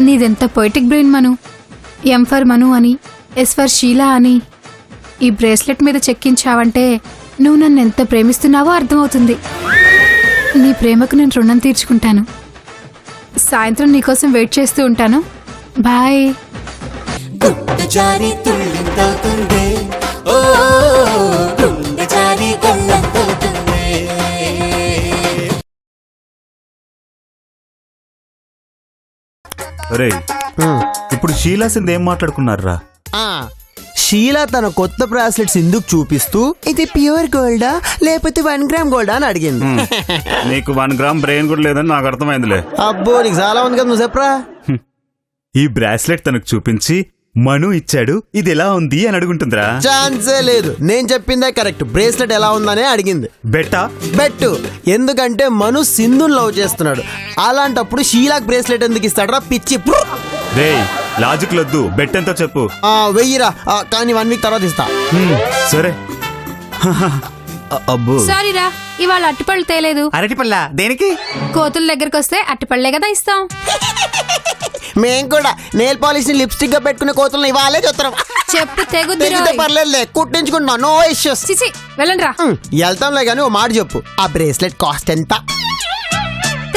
నీదెంత poetic brain Manu. M for Manu అని, S for Sheela అని ఈ బ్రేస్లెట్ మీద చెక్కించావంటే నువ్వు నన్ను ఎంత ప్రేమిస్తున్నావో అర్థమవుతుంది. నీ ప్రేమకు నేను రుణం తీర్చుకుంటాను. సాయంత్రం నీకోసం వెయిట్ చేస్తూ ఉంటాను. బాయ్. ఇప్పుడు షీలా సింధు ఏం మాట్లాడుకున్నారా? షీలా తన కొత్త బ్రాస్లెట్ సింధుకు చూపిస్తూ ఇది ప్యూర్ గోల్డా లేకపోతే 1 గ్రామ్ గోల్డా అని అడిగింది. నీకు 1 గ్రామ్ బ్రెయిన్ కూడా లేదని నాకు అర్థమైందిలే. అబ్బో నీకు చాలా ఉంది కదా, నువ్వు చెప్పరా. ఈ బ్రాస్లెట్ తనకు చూపించి మను ఇచ్చాడు, ఇది ఎలా ఉంది అని అడుగుంటుందిరా. ఛాన్సే లేదు. నేను చెప్పిందే కరెక్ట్. బ్రేస్లెట్ ఎలా ఉందనే అడిగింది. బెట్టు. ఎందుకంటే మను సింధుని లవ్ చేస్తున్నాడు. అలాంటప్పుడు షీలాక్ బ్రేస్లెట్ ఎందుకు ఇస్తాడరా పిచ్చి. లాజిక్ లొద్దు, బెట్ ఎంతో చెప్పు. 1000రా, కానీ 1 వీక్ తర్వాత ఇస్తా. సరే. అబ్బో సారీరా, ఇవాళ అట్టిపళ్ళు తేలేదు. అరటిపళ్ళ దేనికి? కోతుల దగ్గరకు వస్తే అట్టిపళ్ళే కదా ఇస్తాం. మేం కూడా నెయిల్ పాలిష్ ని లిప్స్టిక్ గా పెట్టుకునే కోతులను ఇవాళే చూస్తాం. చెప్పు తెగుద్ది. పర్లేదులే, కుట్టించుకుంటున్నా, నో ఇష్యూస్. వెళ్ళండి రా. వెళ్తాంలే గానీ ఓ మాట చెప్పు, ఆ బ్రేస్లెట్ కాస్ట్ ఎంత?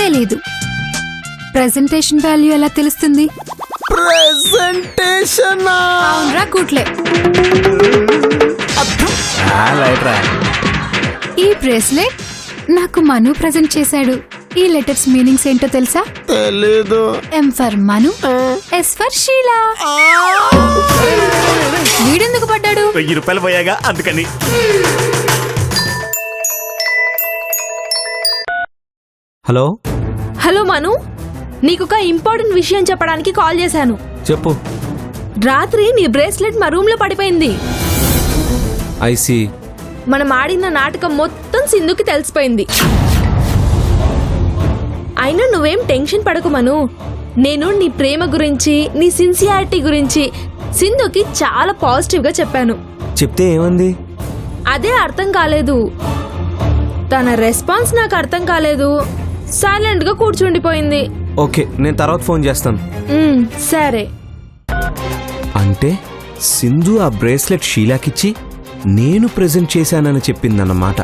తెలీదు. ప్రెజెంటేషన్ వాల్యూ ఎలా తెలుస్తుంది? ప్రెజెంటేషన్ అవునరా కూట్లే. ఈ బ్రేస్లెట్ నాకు మను ప్రెజెంట్ చేశాడు. ఈ లెటర్స్ మీనింగ్స్ ఏంటో తెలుసా? తెలీదు. M for Manu, S for Sheela. వీడెందుకు పడ్డాడు? 1000 రూపాయలు పోయాగా అందుకని. హలో హలో మను, నీకొక ఇంపార్టెంట్ విషయం చెప్పడానికి కాల్ చేశాను. చెప్పు. రాత్రి నీ బ్రేస్లెట్ మా రూమ్ లో పడిపోయింది. ఐసి మనం ఆడిన నాటకం మొత్తం సింధుకి తెలిసిపోయింది. అయినా నువ్వేం టెన్షన్ పడకు మను. నేను నీ ప్రేమ గురించి, నీ సిన్సియారిటీ గురించి సింధుకి చాలా పాజిటివ్ గా చెప్పాను. చెప్తే ఏమంది? అదే అర్థం కాలేదు. తన రెస్పాన్స్ నాకు అర్థం కాలేదు. సైలెంట్ గా కూర్చుండిపోయింది. ఓకే, నేను తర్వాత ఫోన్ చేస్తాను. సరే. అంటే సింధు ఆ బ్రేస్లెట్ షీలాకిచ్చి నేను ప్రెజెంట్ చేశానని చెప్పిందన్నమాట.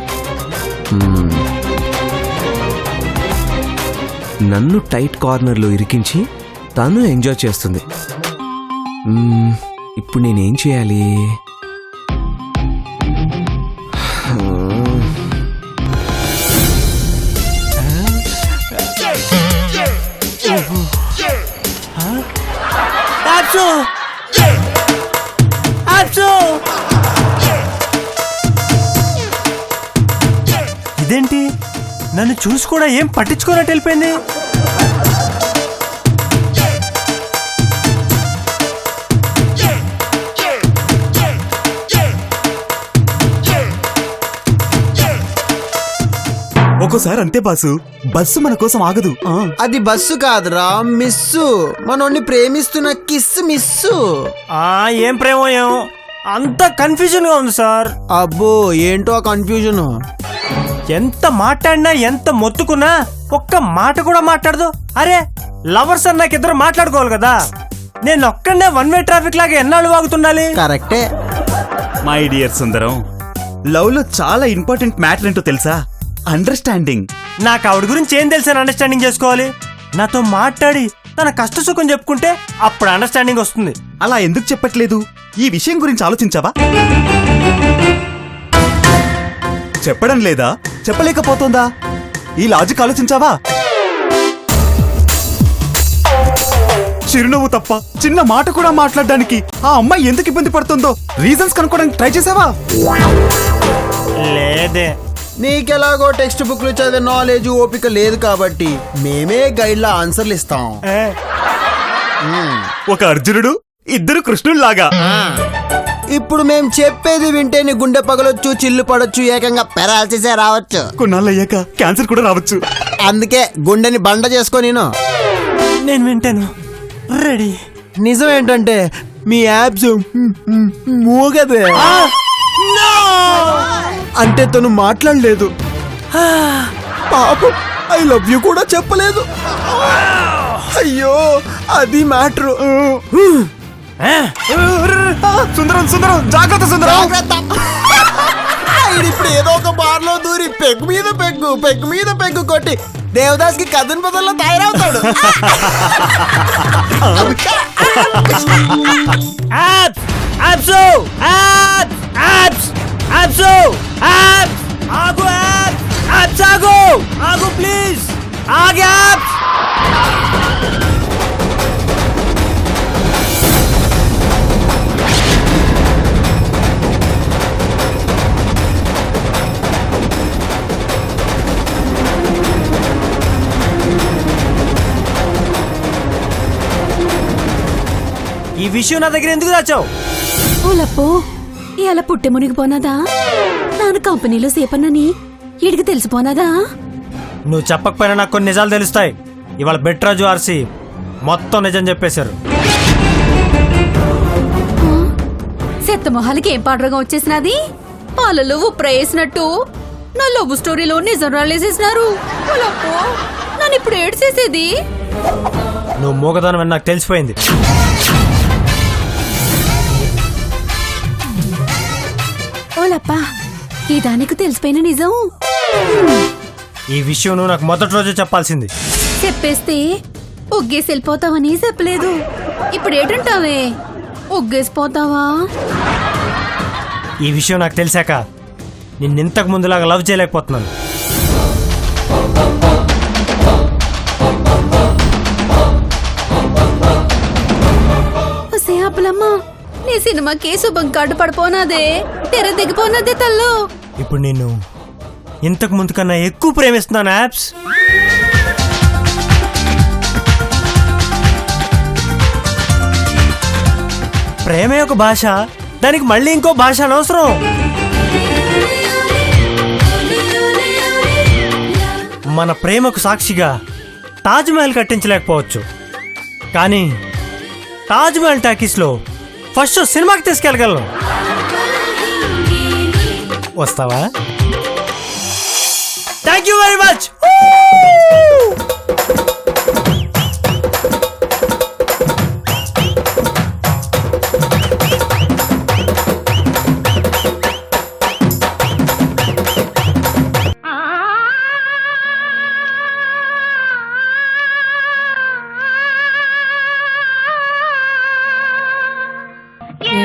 నన్ను టైట్ కార్నర్లో ఇరికించి తను ఎంజాయ్ చేస్తుంది. ఇప్పుడు నేనేం చేయాలి? ఇదేంటి, నన్ను చూసి కూడా ఏం పట్టించుకోనట్టు వెళ్ళిపోయింది. ఒక్కోసారి అంతే బాసు, బస్సు మన కోసం ఆగదు. అది బస్సు కాదురా, మిస్సు. మనోడిని ప్రేమిస్తున్న కిస్ మిస్సు. ఏం ప్రేమో ఏమో, అంత కన్ఫ్యూజన్ గా ఉంది సార్. అబ్బో ఏంటో కన్ఫ్యూజన్. ఎంత మాట్లాడినా, ఎంత మొత్తుకున్నా ఒక్క మాట కూడా మాట్లాడదు. అరే లవర్స్ అన్నాక ఇద్దరు మాట్లాడుకోవాలి కదా. నేను ఒక్కడే 1 వే ట్రాఫిక్ లాగా ఎన్నాళ్ళు వాగుతుండాలి? కరెక్టే. మై డియర్ సుందరం, లవ్ లో చాలా ఇంపార్టెంట్ మ్యాటర్ ఏంటో తెలుసా? అండర్స్టాండింగ్. నాకు ఆవిడ గురించి ఏం తెలుసని అండర్స్టాండింగ్ చేసుకోవాలి? నాతో మాట్లాడి తన కష్ట సుఖం చెప్పుకుంటే అప్పుడు అండర్స్టాండింగ్ వస్తుంది. అలా ఎందుకు చెప్పట్లేదు? ఈ విషయం గురించి ఆలోచించావా? చెప్పడం లేదా? చెప్పలేకపోతుందా? ఈ లాజిక్ ఆలోచించావా? చిరునవ్వు తప్ప చిన్న మాట కూడా మాట్లాడడానికి ఆ అమ్మాయి ఎందుకు ఇబ్బంది పడుతుందో రీజన్స్ కనుక్కోవడానికి ట్రై చేసావా? లేదే. నీకెలాగో టెక్స్ట్ బుక్లు చదివే నాలెడ్జ్ ఓపిక లేదు కాబట్టి మేమే గైడ్ లా ఆన్సర్లు ఇస్తాం. ఒక అర్జునుడు, 2 కృష్ణుల్లాగా. ఇప్పుడు మేం చెప్పేది వింటే నీ గుండె పగలొచ్చు, చిల్లు పడొచ్చు, ఏకంగా పెరాలసిసే రావచ్చు. కొన్నాళ్ళు అయ్యాక క్యాన్సర్ కూడా రావచ్చు. అందుకే గుండెని బండ చేసుకో. నేను వింటాను, రెడీ. నిజం ఏంటంటే మీ యాప్స్ మూగదే. అంటే తను మాట్లాడలేదు. పాపం ఐ లవ్ యూ కూడా చెప్పలేదు. అయ్యో అది మ్యాటర్. సుందరం సుందరం జాగ్రత్త సుందరం. ఇప్పుడు ఏదో ఒక బార్లో దూరి పెగ్గు మీద పెగ్గు కొట్టి దేవదాస్ కి కథన్ బదుల్లో తయారవుతాడు. ఆగు ప్లీజ్. ఆగు. ఈ విషయం నా దగ్గర ఎందుకు దాచావు? ఓలప్పో ఇలా పుట్టె మునిగిపోనాదా? నాను కంపెనీలో సేపన్నని ఇడికి తెలిసిపోనాదా? నువ్వు చెప్పకపోయినా నాకు కొన్ని నిజాలు తెలుస్తాయి. ఇవాళ బెట్రాజు ఆర్సి మొత్తం నిజం చెప్పేశారు. సెత్త మొహాలకి ఏం పాడరగా వచ్చేసినది? పాలలో ఉప్ర వేసినట్టు నా లవ్ స్టోరీలో నిజం రాలేసేసినారు. ఓలప్పో నన్ను ఇప్పుడు ఏడు చేసేది? నువ్వు మూగదానమని నాకు తెలిసిపోయింది. ఓలప్పా ఈ దానికి తెలిసిపోయిన నిజం ఈ విషయం నువ్వు నాకు మొదటి రోజే చెప్పాల్సింది. చెప్పేస్తే ఒగ్గేసి వెళ్ళిపోతావని చెప్పలేదు. ఇప్పుడు ఏంటంటావే? ఒగ్గేసిపోతావా? ఈ విషయం నాకు తెలిసాక నిన్నింతకు ముందులాగా లవ్ చేయలేకపోతున్నాను. సేపలమ్మా నీ సినిమాకి శుభం కార్డు పడిపోనాదే, తెర దిగిపోనాదే తల్లు. ఇప్పుడు నేను ఇంతకు ముందు కన్నా ఎక్కువ ప్రేమిస్తున్నాను. యాప్స్ ప్రేమే ఒక భాష, దానికి మళ్ళీ ఇంకో భాష అనవసరం. మన ప్రేమకు సాక్షిగా తాజ్ మహల్ కట్టించలేకపోవచ్చు, కానీ తాజ్ మహల్ టాకీస్లో ఫస్ట్ సినిమాకి తీసుకెళ్ళగలను. వస్తావా? Thank you very much.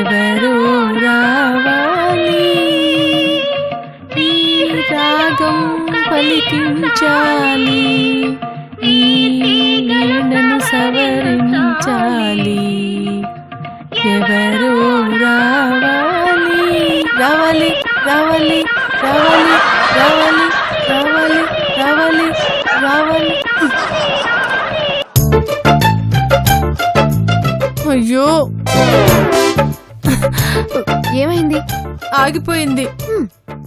ఎవరో రావాలి, ఈ రాగం పలికించాలి, ఈ నీడను సవరించాలి. ఎవరో రావాలి, రావాలి రావాలి రావాలి రావాలి రావాలి రావాలి రావాలి. అయ్యో ఏమైంది? ఆగిపోయింది.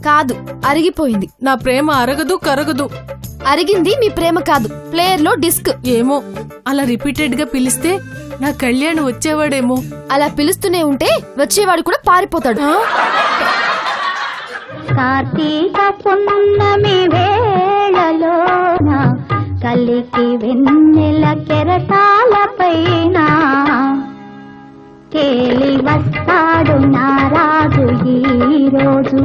కాదు, అరిగిపోయింది. నా ప్రేమ అరగదు కరగదు. అరిగింది మీ ప్రేమ కాదు, ప్లేయర్ లో డిస్క్. ఏమో అలా రిపీటెడ్ గా పిలిస్తే నా కళ్యాణ్ వచ్చేవాడేమో. అలా పిలుస్తూనే ఉంటే వచ్చేవాడు కూడా పారిపోతాడు. కార్తీక పున్నమి వేళలోన కలికి వెన్నెల కెరటాల పైన తేలి వస్తాడు నారాజు ఈ రోజు.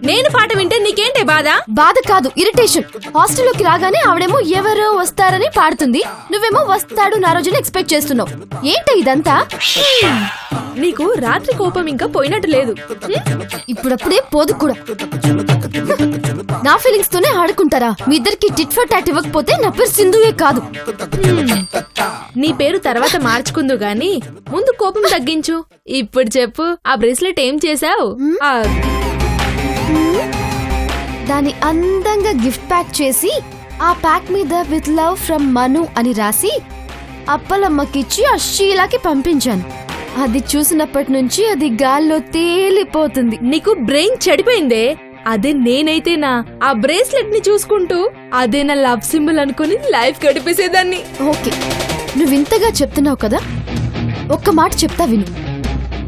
నేను పాట వింటే నీకేంటే బాధ? బాధ కాదు, ఇరిటేషన్. హాస్టల్లోకి రాగానే ఆవిడేమో ఎవరో వస్తారని పాడుతుంది, నువ్వేమో వస్తాడు నా రోజున ఎక్స్పెక్ట్ చేస్తున్నావు. ఏంటి ఇదంతా? నీకు రాత్రి కోపం ఇంకా పోయినట్టు లేదు. ఇప్పుడప్పుడే పోదు కూడా. నా ఫీలింగ్స్ తోనే ఆడుకుంటారా? మీ ఇద్దరికి టిట్ ఫర్ టాట్ ఇవ్వకపోతే నా పేరు సింధుయే కాదు. నీ పేరు తర్వాత మార్చుకుందు గాని ముందు కోపం తగ్గించు. ఇప్పుడు చెప్పు, ఆ బ్రేస్లెట్ ఏం చేసావు? దాన్ని అందంగా గిఫ్ట్ ప్యాక్ చేసి ఆ ప్యాక్ మీద విత్ లవ్ ఫ్రమ్ మను అని రాసి అప్పలమ్మకిచ్చి ఆ షీలాకి పంపించాను. అది చూసినప్పటి నుంచి అది గాల్లో తేలిపోతుంది. నీకు బ్రెయిన్ చెడిపోయిందే. అదే నేనైతేనా ఆ బ్రేస్లెట్ ని చూసుకుంటూ అదే నా లవ్ సింబల్ అనుకుని లైఫ్ గడిపేసేదాన్ని. ఓకే, నువ్వు ఇంతగా చెప్తున్నావు కదా, ఒక్క మాట చెప్తా విను.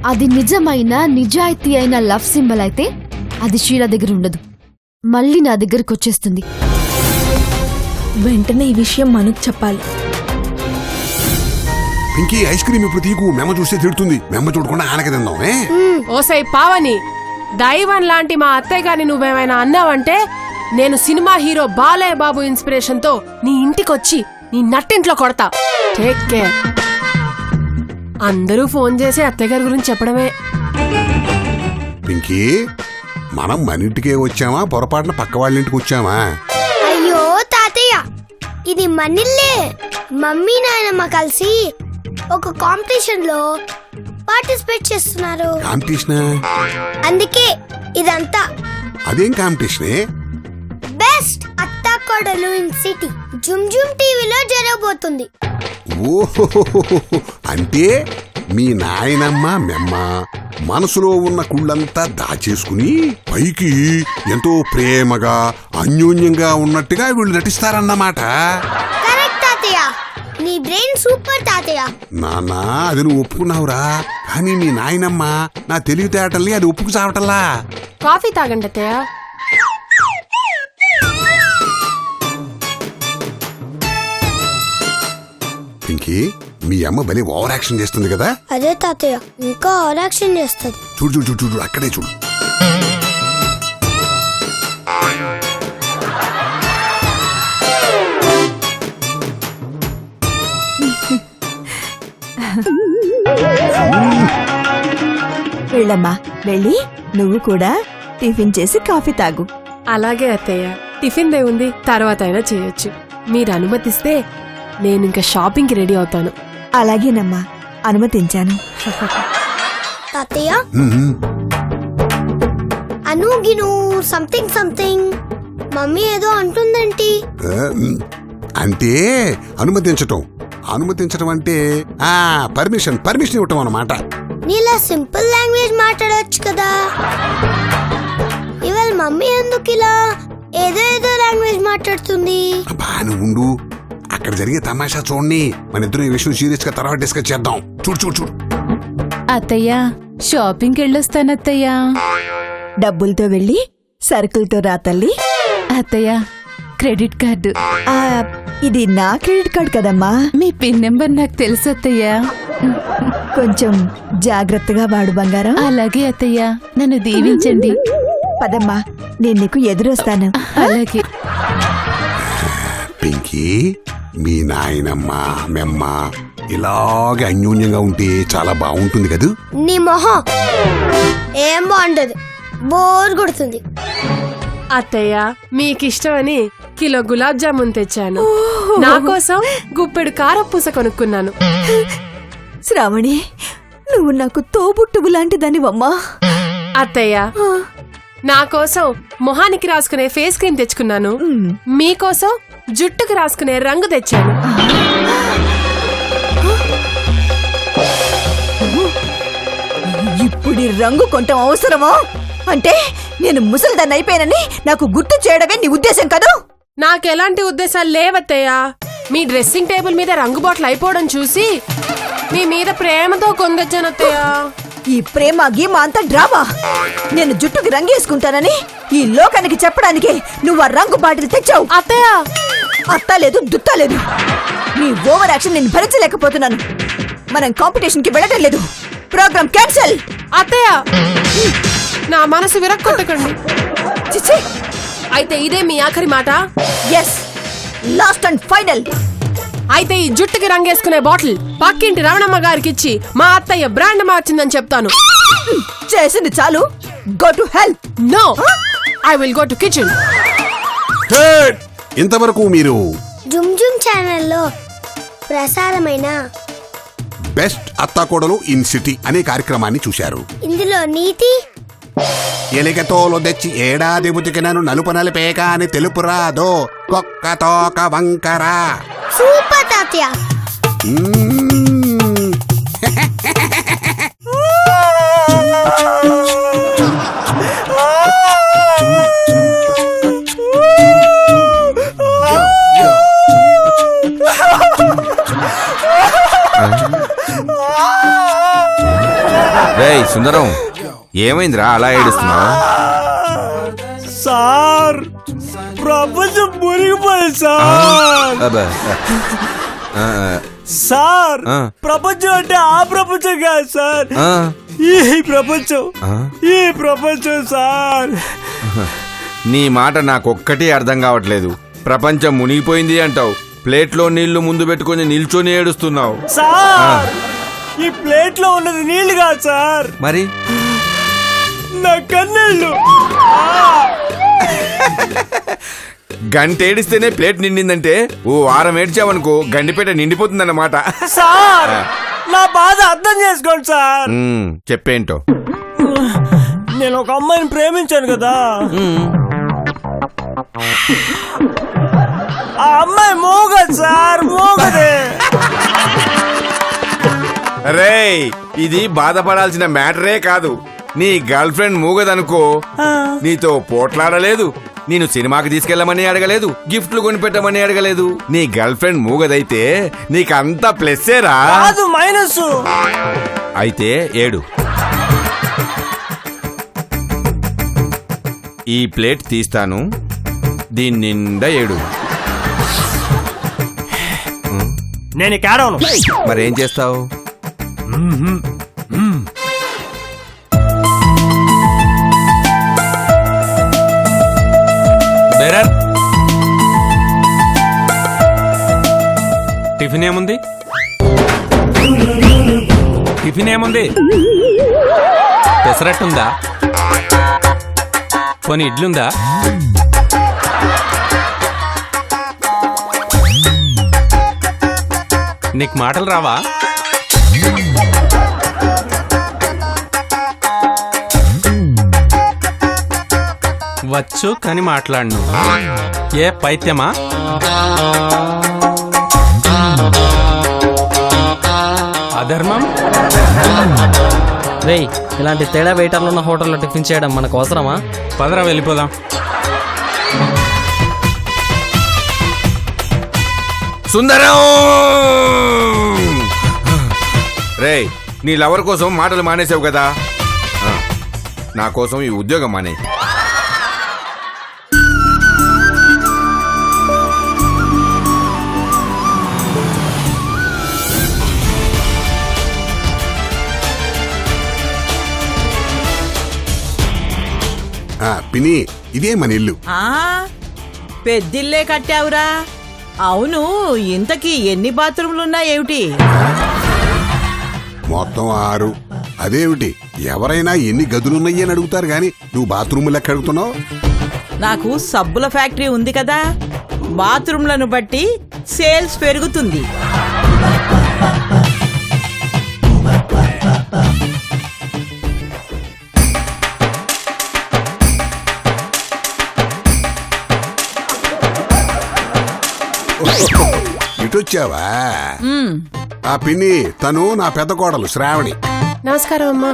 అది నిజమైన నిజాయితీ అయిన లవ్ సింబల్ అయితే అది షీలా దగ్గర ఉండదు, మళ్ళీ నా దగ్గరకు వచ్చేస్తుంది. వెంటనే ఈ విషయం మనకు చెప్పాలి. పింకీ ఐస్ క్రీమ్ ఇప్పుడు తీకు, మెమ్మ చూస్తే తిడుతుంది. మెమ్మ చూడకుండా ఆనక తిందాం. ఓసై పావని, దైవం లాంటి మా అత్తయ్య గాని నువ్వేమైనా అన్నావంటే నేను cinema hero Balayya Babu inspiration తో నీ ఇంటికొచ్చి నీ నట్టింట్లో కొడతా. Take care. అందరూ ఫోన్ చేసి అత్తయ్య గారి గురించి చెప్పడమే. పింకీ, మనం మన ఇంటికే వచ్చామా, పొరపాటున పక్క వాళ్ళ ఇంటికి వచ్చామా? అయ్యో తాతయ్య, ఇది మనిల్లే. మమ్మీ నాయనమ్మ కలిసి ఒక కాంపిటీషన్ లో పార్టిసిపేట్ చేస్తున్నారు. కాంపిటీషనా? అందుకే ఇదంతా. అదేం కాంపిటీషనే? బెస్ట్ అత్తాకోడలు ఇన్ సిటీ జుమ్ జుమ్ టీవీలో జరగబోతుంది. ఓహో, అంటే మీ నాయనమ్మ మెమ్మ మనసులో ఉన్న కుళ్ళంతా దాచేసుకుని పైకి ఎంతో ప్రేమగా అన్యోన్యంగా ఉన్నట్టుగా వీళ్ళు నటిస్తారన్నమాట. కరెక్ట్ తాతయ్య, నీ బ్రెయిన్ సూపర్ తాతయ్య. నాన్నా, అది నువ్వు ఒప్పుకున్నావురా, కానీ మీ నాయనమ్మ నా తెలివితేటల్ని అది ఒప్పుకు చావటల్లా. కాఫీ తాగండి అత్తయ్య. పింకీ, మీ అమ్మ భలే ఓవర్ యాక్షన్ చేస్తుంది కదా. అదే తాతయ్య, ఇంకా ఓవరాక్షన్ చేస్తుంది. చూడు చూడు చూడు చూడు, అక్కడే చూడు. వెళ్ళమ్మా, వెళ్ళి నువ్వు కూడా టిఫిన్ చేసి కాఫీ తాగు. అలాగే అత్తయ్య, టిఫిన్ దే ఉంది, తర్వాత అయినా చేయొచ్చు. మీరు అనుమతిస్తే నేను ఇంకా షాపింగ్ కి రెడీ అవుతాను. అలాగేనమ్మా, అనుమతించాను. తాతయ్య, మ్మ్. అను గిను సంథింగ్ సంథింగ్ మమ్మీ ఏదో అంటుందంటి. అంటే అనుమతించటం. అనుమతించటం అంటే పర్మిషన్ ఇవ్వటం అన్నమాట. నీలా సింపుల్ లాంగ్వేజ్ మాట్లాడవచ్చు కదా. ఇవాళ మమ్మీ ఎందుకు ఇలా ఏదో ఏదో లాంగ్వేజ్ మాట్లాడుతుంది? బాను ఉండు, అక్కడ జరిగే తమాషా చూడండి. మన ఇద్దరు ఈ విషయం సీరియస్ గా తర్వాత డిస్కస్ చేద్దాం. చూడు చూడు చూడు. అత్తయ్య, షాపింగ్కి వెళ్ళొస్తానత్తయ్య. డబ్బులతో వెళ్ళి సరుకులతో రా తల్లి. అత్తయ్య, క్రెడిట్ కార్డు. ఆ, ఇది నా క్రెడిట్ కార్డ్ కదమ్మా. మీ పిన్ నెంబర్ నాకు తెలుసు అత్తయ్య. కొంచెం జాగ్రత్తగా వాడు బంగారం. అలాగే అత్తయ్య, నన్ను దీవించండి. పదమ్మా, నేను నీకు ఎదురొస్తాను. అలాగే. పింకీ, మీ నాయనమ్మ మెమ్మ ఇలాగే అన్యోన్యంగా ఉంటే చాలా బాగుంటుంది కదూ. నీ మొహం ఏం బాగుంటది, బోర్ కొడుతుంది. అత్తయ్య, మీకిష్టమని కిలో గులాబ్ జామున్ తెచ్చాను. నా కోసం గుప్పెడు కారపూస కొనుక్కున్నాను. శ్రావణి, నువ్వు నాకు తోబుట్టువు లాంటిదానివమ్మా. అత్తయ్య, నా కోసం మొహానికి రాసుకునే ఫేస్ క్రీమ్ తెచ్చుకున్నాను. మీకోసం జుట్టుకు రాసుకునే రంగు తెచ్చాను. ఇప్పుడు ఈ రంగు కొంచెం అవసరమా? అంటే నేను ముసలిదాన్ని అయిపోయానని నాకు గుర్తు చేయడమే నీ ఉద్దేశం కదా? నాకెలాంటి ఉద్దేశాలు లేవత్తయ్య. మీ డ్రెస్సింగ్ టేబుల్ మీద రంగు బాటిల్ అయిపోవడం చూసి మీ మీద ప్రేమతో కొందొచ్చానత్తయ్య. ఈ ప్రేమ గీమ అంతా డ్రామా. నేను జుట్టుకి రంగేసుకుంటానని ఈ లోకానికి చెప్పడానికి నువ్వు ఆ రంగు బాటిల్ తెచ్చావు. అత్తయ్య, అత్త లేదు దుత్త లేదు. నీ ఓవర్ యాక్షన్ నేను భరించలేకపోతున్నాను. మనం కాంపిటీషన్ కి వెళ్ళడం లేదు. Program cancel. అత్తయ్య, నా మనసు విరక్కొట్టకండి. చిచ్చి. అయితే ఇదే మీ ఆఖరి మాట? Yes, last and final. అయితే ఈ జుట్టుకి రంగేసుకునే బాటిల్ పక్కింటి రమణమ్మ గారికి ఇచ్చి మా అత్తయ్య బ్రాండ్ మార్చిందని చెప్తాను. చేసింది చాలు. Go to hell. No, I will go to kitchen. ఇంతవరకు మీరు జుమ్ జుమ్ ఛానల్లో ప్రసారమైన బెస్ట్ అత్తాకోడలు ఇన్ సిటీ అనే కార్యక్రమాన్ని చూశారు. ఇందులో నీతి, ఎలికతోలు తెచ్చి ఏడాది ఉతికినను నలుపు నలిపేక అని తెలుపు రాదో కొక్కతోక వంకరా. సూపర్ తాతయ్య. రేయ్, ఏమైందిరా అలా ఏడుస్తున్నావు? సార్ ప్రపంచం మునిగిపోయింది సార్. అబ్బా. ఆ, సార్ ఆ. ప్రపంచం అంటే ఆ ప్రపంచం కాదు సార్, ఆ, ఈ ప్రపంచం. ఆ. ఈ ప్రపంచం సార్. నీ మాట నాకొక్కటి అర్థం కావట్లేదు. ప్రపంచం మునిగిపోయింది అంటావు, ప్లేట్లో నీళ్లు ముందు పెట్టుకొని నిల్చొని ఏడుస్తున్నావు. సార్ ఈ ప్లేట్ లో ఉన్నది నీళ్లు కాదు సార్, మరి నా కన్నీళ్ళు. గంట ఏడిస్తేనే ప్లేట్ నిండిందంటే ఓ వారం ఏడ్చావనుకో గండిపేట నిండిపోతుందన్నమాట. సార్ నా బాధ అర్థం చేసుకోండి సార్. చెప్పేంటో. నేను ఒక అమ్మాయిని ప్రేమించాను కదా, ఆ అమ్మాయి మోగదు సార్, మోగదే. రేయ్ ఇది బాధపడాల్సిన మ్యాటరే కాదు. నీ గర్ల్ ఫ్రెండ్ మూగదనుకో, నీతో పోట్లాడలేదు, నేను సినిమాకి తీసుకెళ్లమని అడగలేదు, గిఫ్ట్లు కొనిపెట్టమని అడగలేదు. నీ గర్ల్ ఫ్రెండ్ మూగదైతే నీకంతా ప్లస్సేరా, కాదు మైనస్. అయితే ఏడు. ఈ ప్లేట్ తీస్తాను, దీని నిండా ఏడు. నేను కేడవను. మరేం చేస్తావు? టిఫిన్ ఏముంది? టిఫిన్ ఏముంది? పెసరట్టుందా? పోనీ ఇడ్లుందా? నీకు మాటలు రావా? వచ్చు కానీ మాట్లాడను. ఏ పైత్యమా? అధర్మం? రేయ్ ఇలాంటి తేడా వెయిటర్లు ఉన్న హోటల్లో టిఫిన్ చేయడం మనకు అవసరమా? పదరా వెళ్ళిపోదాం. సుందరం రేయ్ నీ లవర్ కోసం మాటలు మానేసావు కదా, నా కోసం ఈ ఉద్యోగం మానే. పిని ఇదే మన ఇల్లు. పెద్దిల్లే కట్టావురా. అవును, ఇంతకీ ఎన్ని బాత్రూమ్లున్నాయేమిటి? మొత్తం 6. అదేమిటి ఎవరైనా ఎన్ని గదులున్నాయి అని అడుగుతారు గాని నువ్వు బాత్రూమ్ లెక్క అడుగుతున్నావు? నాకు సబ్బుల ఫ్యాక్టరీ ఉంది కదా, బాత్రూమ్లను బట్టి సేల్స్ పెరుగుతుంది. ఇటొచ్చావా? ఆ పిన్ని తను నా పెద్ద కోడలు శ్రావణి. నమస్కారం అమ్మా.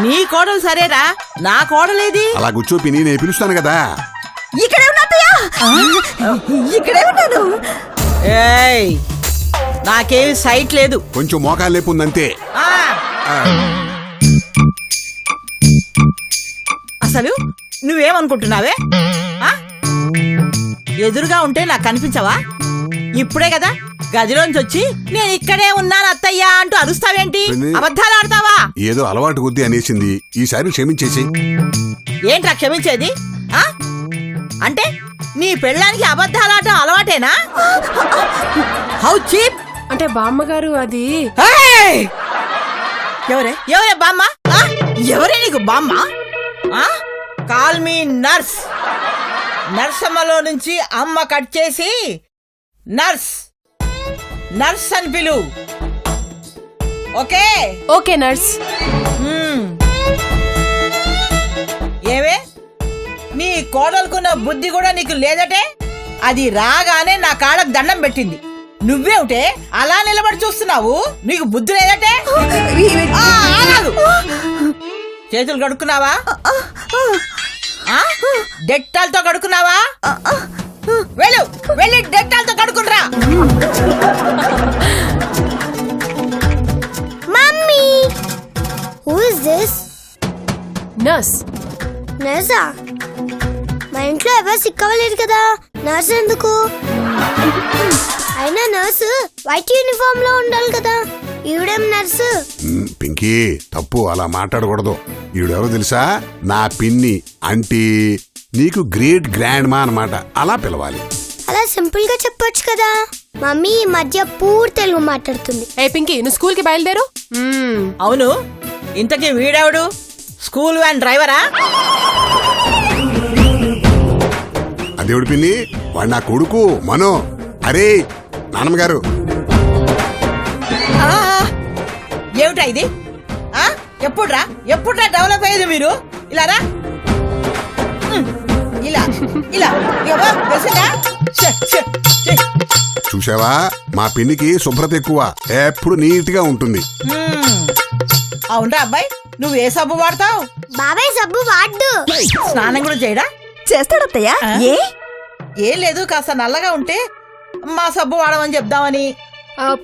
నీ కోడలు సరేరా, నా కోడలేది? అలా కూర్చో పిన్ని, నేను పిలుస్తాను కదా. ఇక్కడే ఉన్నాను. ఏయ్ నాకేమి సైట్ లేదు, కొంచెం మోకాలు లేపు ఉందంతే. అసలు నువ్వేమనుకుంటున్నావే? ఎదురుగా ఉంటే నాకు కనిపించవా? ఇప్పుడే కదా గదిలోంచి వచ్చి నేను ఇక్కడే ఉన్నాను అత్తయ్యా అంటూ అరుస్తావేంటి? అబద్ధాలు ఆడతావా? ఏదో అలవాటు కొద్దీ అనేసింది, ఈసారి క్షమించేసి. ఏంట్రా క్షమించేది? అంటే నీ పెళ్ళానికి అబద్ధాలాడటం అలవాటేనా? How cheap! అంటే బామ్మగారు అది. ఎవరే బామ్మ? ఎవరే నీకు బామ్మ? Call me nurse. నర్సమ్మలో నుంచి అమ్మ కట్ చేసి నర్స్ నర్స్ అని పిలు. ఓకే? Okay nurse. ఏవే నీ కోడలుకున్న బుద్ధి కూడా నీకు లేదటే? అది రాగానే నా కాళ్ళకు దండం పెట్టింది, నువ్వేమిటే అలా నిలబడి చూస్తున్నావు? నీకు బుద్ధి లేదటే? చేతులు కడుక్కున్నావా? డెట్టాలతో కడుక్కున్నావా? వెళ్ళి డెట్టాలతో కడుక్కునరా. దిస్? నర్స్. నర్సా? మా ఇంట్లో ఎవరు సిక్ అవ్వలేదు కదా, నర్స్ ఎందుకు? అయినా నర్సు వైట్ యూనిఫామ్ లో ఉండాలి కదా, ఈవిడేం నర్సు? పింకీ తప్పు, అలా మాట్లాడకూడదు. ఈవిడెవరో తెలుసా? నా పిన్ని అంటే నీకు గ్రేట్ గ్రాండ్ మా అన్నమాట, అలా పిలవాలి. అలా సింపుల్ గా చెప్పొచ్చు కదా. మమ్మీ ఈ మధ్య పూర్తి తెలుగు మాట్లాడుతుంది. ఏ పింకీ, నువ్వు స్కూల్ కి బయలుదేరు. అవును, ఇంతకీ వీడెవడు? School van డ్రైవరా? అదేవిడు పిన్ని, వాడు నా కొడుకు మనో. అరే నాన్నమ్మగారు. ఏమిటా ఇది? ఎప్పుడురా డెవలప్ అయ్యేది మీరు? ఇలా రా, ఇలా ఇలా చూసావా, మా పిన్నికి శుభ్రత ఎక్కువ, ఎప్పుడు నీట్ గా ఉంటుంది. అవునరా అబ్బాయి, నువ్వు ఏ సబ్బు వాడతావు? బాబాయ్ సబ్బు వాడు. స్నానం కూడా చేయడా? చేస్తాడత్తయ్యా. ఏం లేదు, కాస్త నల్లగా ఉంటే మా సబ్బు వాడమని చెప్దామని.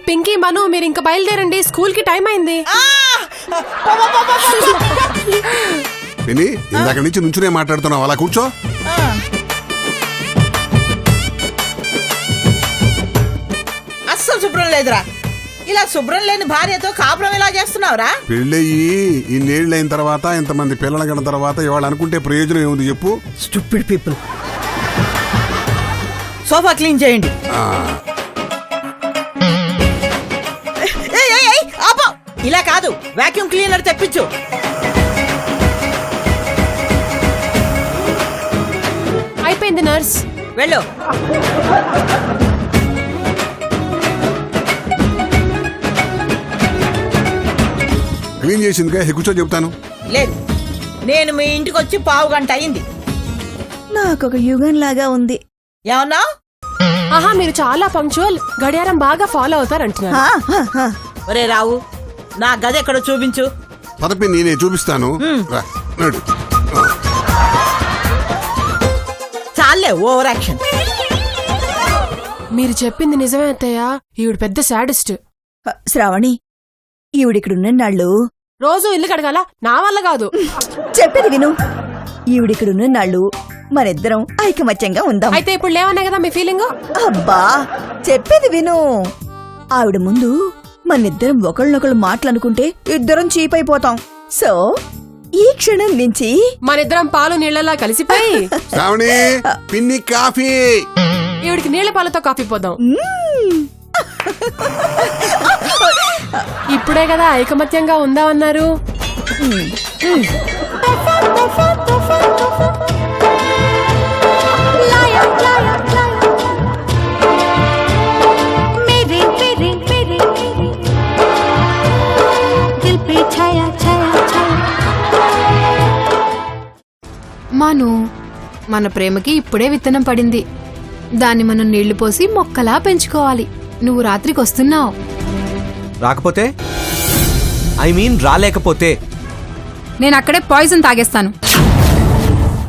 పింకీ మను, మీరు ఇంకా బయలుదేరండి, స్కూల్ కి టైం అయింది. పిన్ని, ఇందాక నుంచి నుంచునే మాట్లాడుతున్నావు, అలా కూర్చో. అస్సలు శుభ్రం లేదురా. ఇలా శుభ్రం లేని భార్యతో కాపురం ఎలా చేస్తున్నావురా? పెళ్ళయ్యి ఇన్నేళ్ళు అయిన తర్వాత, ఇంతమంది పిల్లల గల తర్వాత ఇవాళ అనుకుంటే ప్రయోజనం ఏముంది చెప్పు? Stupid people. సోఫా క్లీన్ చేయండి. ఆపో, ఇలా కాదు, వాక్యూమ్ క్లీనర్ తెప్పించు. అయిపోయింది నర్స్, వెళ్ళు. క్లీన్ చేసిందిగా కూర్చో చెబుతాను. లేదు, నేను మీ ఇంటికి వచ్చి 1/2 గంట అయింది. నాకొక యుగం లాగా ఉంది. ఏమన్నా? ఆహా, మీరు చాలా పంక్చువల్, గడియారం బాగా ఫాలో అవుతారంటున్నారు. ఒరే రావు, నా గది ఎక్కడో చూపించు. పదపి నేనే చూపిస్తాను. రా, నడు. చాలే ఓవర్ యాక్షన్. మీరు చెప్పింది నిజమే అత్తయ్య, ఈవిడ పెద్ద సాడిస్ట్. శ్రావణి, ఈవిడిక్కడున్న నాళ్ళు రోజు ఇల్లు కడగాల, నా వల్ల కాదు. చెప్పేది విను. ఈవిడిక్కడున్న నాళ్ళు మనిద్దరం ఐకమత్యంగా ఉందాం. అయితే ఇప్పుడు లేవనే కదా మీ ఫీలింగ్? అబ్బా, చెప్పేది విను. ఆవిడ ముందు మనిద్దరం ఒకళ్ళనొకళ్ళు మాటలనుకుంటే ఇద్దరం చీప్ అయిపోతాం. సో ఈ క్షణం నుంచి మనిద్దరం పాలు నీళ్ళలా కలిసిపోయి శ్రావణి, పిన్ని కాఫీ. ఈవిడికి నీళ్ల పాలతో కాఫీ పోదాం. ఇప్పుడే కదా ఐకమత్యంగా ఉందామన్నారు. మాను, మన ప్రేమకి ఇప్పుడే విత్తనం పడింది. దాన్ని మనం నీళ్లు పోసి మొక్కలా పెంచుకోవాలి. నువ్వు రాత్రికి వస్తున్నావు. రాకపోతే? ఐ మీన్ రాలేకపోతే? నేను అక్కడే పాయిజన్ తాగేస్తాను.